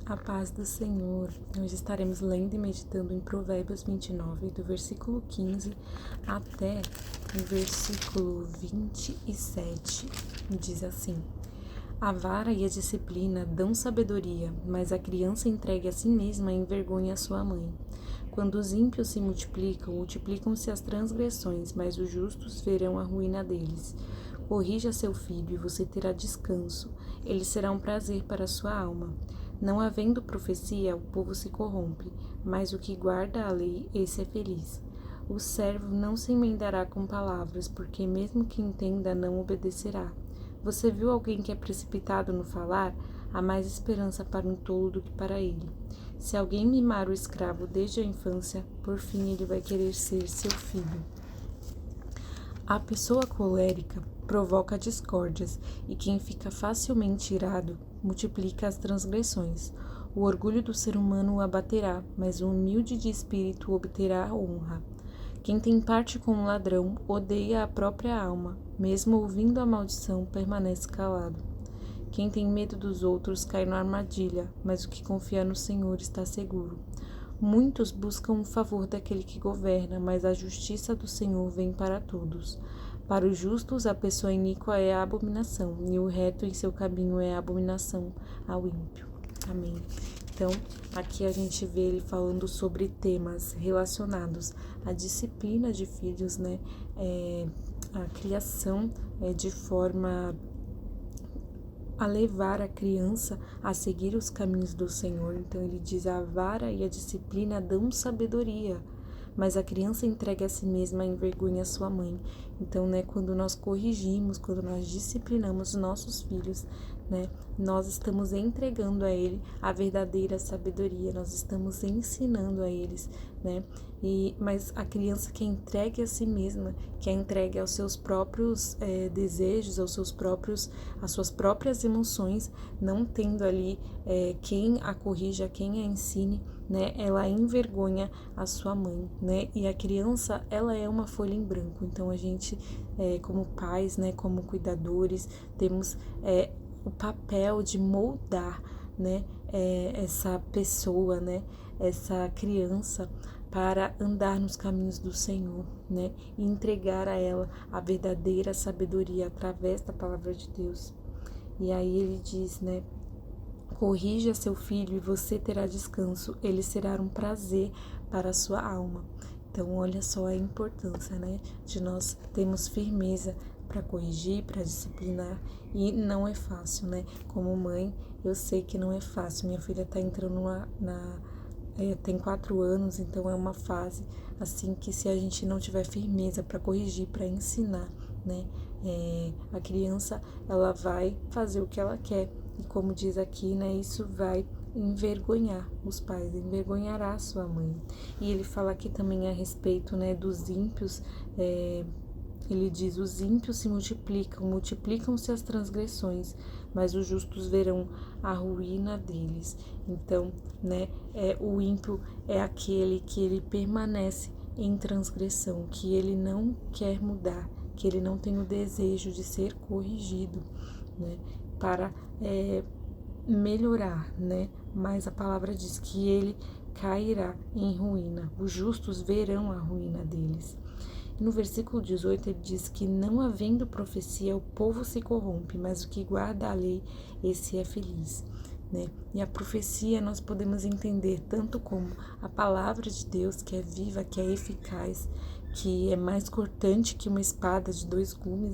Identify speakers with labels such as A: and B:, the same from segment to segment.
A: A paz do Senhor. Nós estaremos lendo e meditando em Provérbios 29, do versículo 15 até o versículo 27. Diz assim: A vara e a disciplina dão sabedoria, mas a criança entregue a si mesma envergonha a sua mãe. Quando os ímpios se multiplicam, multiplicam-se as transgressões, mas os justos verão a ruína deles. Corrija seu filho e você terá descanso. Ele será um prazer para a sua alma. Não havendo profecia, o povo se corrompe, mas o que guarda a lei, esse é feliz. O servo não se emendará com palavras, porque mesmo que entenda, não obedecerá. Você viu alguém que é precipitado no falar? Há mais esperança para um tolo do que para ele. Se alguém mimar o escravo desde a infância, por fim ele vai querer ser seu filho. A pessoa colérica provoca discórdias, e quem fica facilmente irado multiplica as transgressões. O orgulho do ser humano o abaterá, mas o humilde de espírito obterá honra. Quem tem parte com um ladrão odeia a própria alma, mesmo ouvindo a maldição permanece calado. Quem tem medo dos outros cai na armadilha, mas o que confia no Senhor está seguro. Muitos buscam o favor daquele que governa, mas a justiça do Senhor vem para todos. Para os justos, a pessoa iníqua é a abominação, e o reto em seu caminho é a abominação ao ímpio. Amém. Então, aqui a gente vê ele falando sobre temas relacionados à disciplina de filhos, né? A criação de forma a levar a criança a seguir os caminhos do Senhor. Então ele diz: a vara e a disciplina dão sabedoria, mas a criança entregue a si mesma envergonha a sua mãe. Então, quando nós corrigimos, quando nós disciplinamos nossos filhos, nós estamos entregando a ele a verdadeira sabedoria, nós estamos ensinando a eles, mas a criança que é entregue a si mesma, que é entregue aos seus próprios desejos, às suas próprias emoções, não tendo ali quem a corrija, quem a ensine, ela envergonha a sua mãe, e a criança, ela é uma folha em branco. Então a gente, como pais, como cuidadores, temos o papel de moldar, essa pessoa, essa criança, para andar nos caminhos do Senhor, e entregar a ela a verdadeira sabedoria através da palavra de Deus. E aí ele diz, corrija seu filho e você terá descanso, ele será um prazer para a sua alma. Então, olha só a importância, de nós termos firmeza para corrigir, para disciplinar, e não é fácil, Como mãe, eu sei que não é fácil. Minha filha está entrando tem 4 anos, então é uma fase assim que, se a gente não tiver firmeza para corrigir, para ensinar, a criança, ela vai fazer o que ela quer, e como diz aqui, isso vai envergonhar os pais, envergonhará a sua mãe. E ele fala aqui também a respeito, dos ímpios. Ele diz: os ímpios se multiplicam-se as transgressões, mas os justos verão a ruína deles. Então, o ímpio é aquele que ele permanece em transgressão, que ele não quer mudar, que ele não tem o desejo de ser corrigido, para melhorar, Mas a palavra diz que ele cairá em ruína. Os justos verão a ruína deles. No versículo 18 ele diz que, não havendo profecia, o povo se corrompe, mas o que guarda a lei, esse é feliz. E a profecia nós podemos entender tanto como a palavra de Deus, que é viva, que é eficaz, que é mais cortante que uma espada de 2 gumes,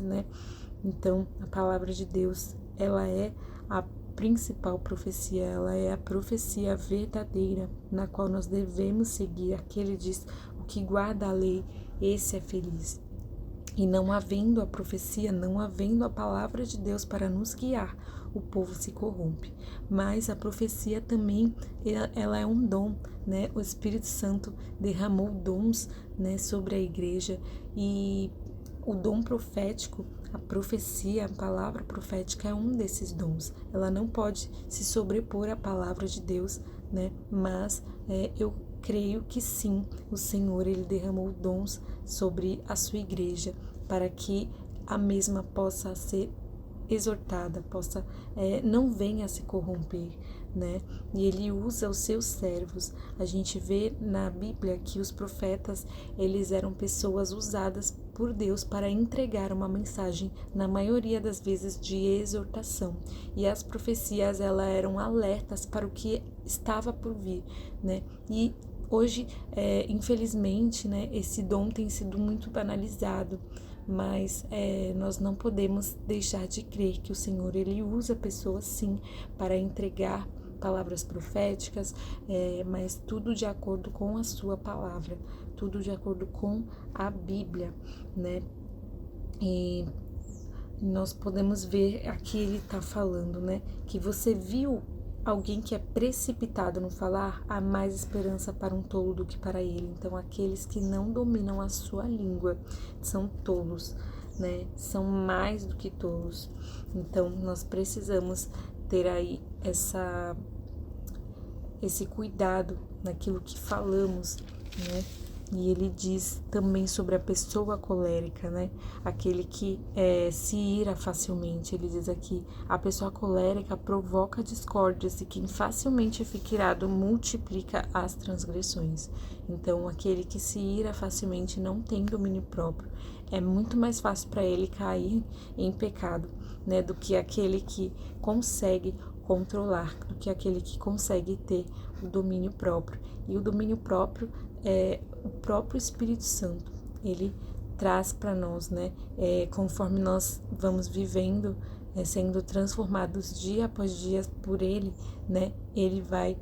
A: Então, a palavra de Deus, ela é a principal profecia, ela é a profecia verdadeira, na qual nós devemos seguir. Aqui ele diz: o que guarda a lei, esse é feliz. E não havendo a profecia, não havendo a palavra de Deus para nos guiar, o povo se corrompe. Mas a profecia também, ela é um dom, O Espírito Santo derramou dons, sobre a igreja, e o dom profético, a profecia, a palavra profética é um desses dons. Ela não pode se sobrepor à palavra de Deus, Mas eu creio que sim, o Senhor, ele derramou dons sobre a sua igreja, para que a mesma possa ser exortada, não venha a se corromper, né? E ele usa os seus servos. A gente vê na Bíblia que os profetas, eles eram pessoas usadas por Deus para entregar uma mensagem, na maioria das vezes de exortação. E as profecias, elas eram alertas para o que estava por vir, né? E hoje, infelizmente, né, esse dom tem sido muito banalizado, mas nós não podemos deixar de crer que o Senhor, ele usa pessoas sim para entregar palavras proféticas, mas tudo de acordo com a sua palavra, tudo de acordo com a Bíblia, né? E nós podemos ver aqui ele está falando, né, que você viu alguém que é precipitado no falar, há mais esperança para um tolo do que para ele. Então, aqueles que não dominam a sua língua são tolos, né? São mais do que tolos. Então, nós precisamos ter aí esse cuidado naquilo que falamos, né? E ele diz também sobre a pessoa colérica, né? Aquele que se ira facilmente. Ele diz aqui, a pessoa colérica provoca discórdias e quem facilmente fica irado multiplica as transgressões. Então, aquele que se ira facilmente não tem domínio próprio. É muito mais fácil para ele cair em pecado, né? Do que aquele que consegue controlar, do que aquele que consegue ter o domínio próprio. E o domínio próprio é o próprio Espírito Santo. Ele traz para nós, né? Conforme nós vamos vivendo, sendo transformados dia após dia por Ele, né? Ele vai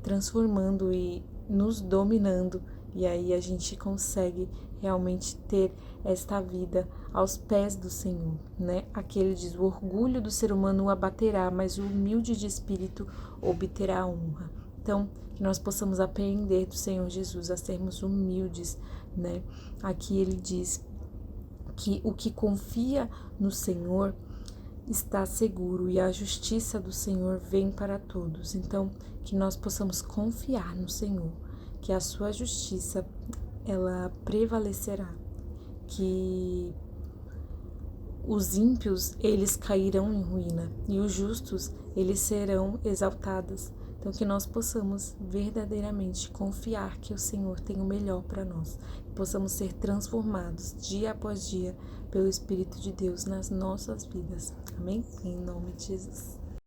A: transformando e nos dominando. E aí a gente consegue realmente ter esta vida aos pés do Senhor, né? Aquele diz, o orgulho do ser humano o abaterá, mas o humilde de espírito obterá a honra. Então, que nós possamos aprender do Senhor Jesus a sermos humildes, né? Aqui ele diz que o que confia no Senhor está seguro e a justiça do Senhor vem para todos. Então, que nós possamos confiar no Senhor, que a sua justiça, ela prevalecerá, que os ímpios, eles cairão em ruína e os justos, eles serão exaltados. Então, que nós possamos verdadeiramente confiar que o Senhor tem o melhor para nós. Que possamos ser transformados dia após dia pelo Espírito de Deus nas nossas vidas. Amém? Em nome de Jesus.